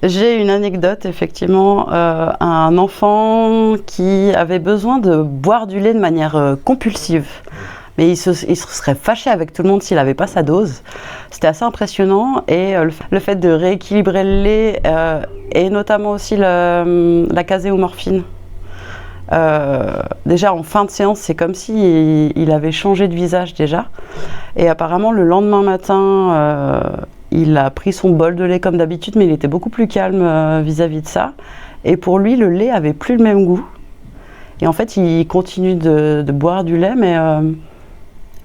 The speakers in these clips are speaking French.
J'ai une anecdote, effectivement, un enfant qui avait besoin de boire du lait de manière compulsive. Mais il se serait fâché avec tout le monde s'il n'avait pas sa dose. C'était assez impressionnant et le fait de rééquilibrer le lait et notamment aussi la caséomorphine. Déjà en fin de séance, c'est comme si il avait changé de visage déjà. Et apparemment le lendemain matin, il a pris son bol de lait comme d'habitude, mais il était beaucoup plus calme vis-à-vis de ça. Et pour lui, le lait avait plus le même goût. Et en fait, il continue de boire du lait, mais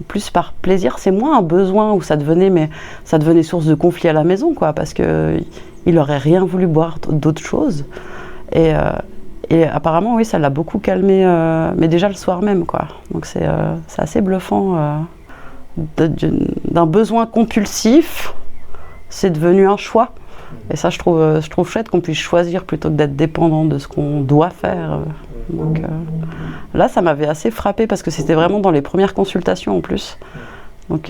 plus par plaisir. C'est moins un besoin où ça devenait source de conflit à la maison, quoi, parce que il aurait rien voulu boire d'autre chose. Et apparemment, oui, ça l'a beaucoup calmé, mais déjà le soir même, quoi. Donc c'est assez bluffant. D'un besoin compulsif, c'est devenu un choix. Et ça, je trouve chouette qu'on puisse choisir plutôt que d'être dépendant de ce qu'on doit faire. Donc là, ça m'avait assez frappée parce que c'était vraiment dans les premières consultations en plus. Donc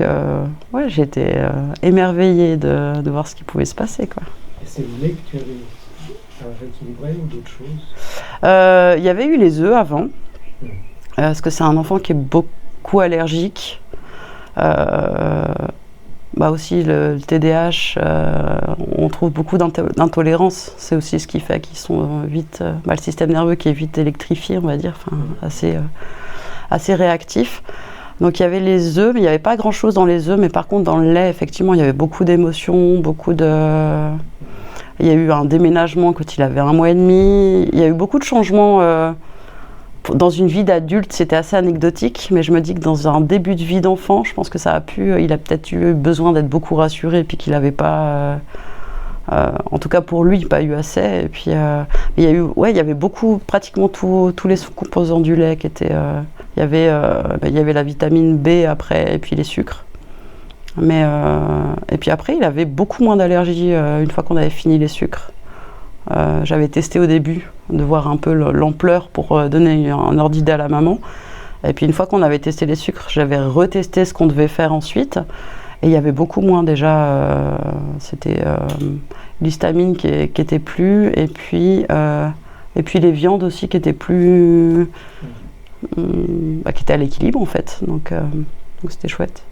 ouais, j'ai été émerveillée de voir ce qui pouvait se passer, quoi. Et c'est le lait que tu avais rééquilibré ou d'autres choses? Il y avait eu les œufs avant, parce que c'est un enfant qui est beaucoup allergique. Aussi le TDAH, on trouve beaucoup d'intolérance. C'est aussi ce qui fait qu'ils sont vite... le système nerveux qui est vite électrifié, on va dire, assez réactif. Donc il y avait les œufs, mais il n'y avait pas grand-chose dans les œufs. Mais par contre, dans le lait, effectivement, il y avait beaucoup d'émotions, Il y a eu un déménagement quand il avait 1 mois et demi. Il y a eu beaucoup de changements. Dans une vie d'adulte, c'était assez anecdotique, mais je me dis que dans un début de vie d'enfant, je pense que il a peut-être eu besoin d'être beaucoup rassuré, puis qu'il n'avait pas, en tout cas pour lui, pas eu assez. Et puis, il y avait pratiquement tous les composants du lait qui étaient. Il y avait la vitamine B après, et puis les sucres. Et puis après, il avait beaucoup moins d'allergies une fois qu'on avait fini les sucres. J'avais testé au début de voir un peu l'ampleur pour donner un ordre d'idée à la maman. Et puis une fois qu'on avait testé les sucres, j'avais retesté ce qu'on devait faire ensuite. Et il y avait beaucoup moins déjà. C'était l'histamine qui était plus, et puis les viandes aussi qui étaient plus, qui étaient à l'équilibre en fait. Donc c'était chouette.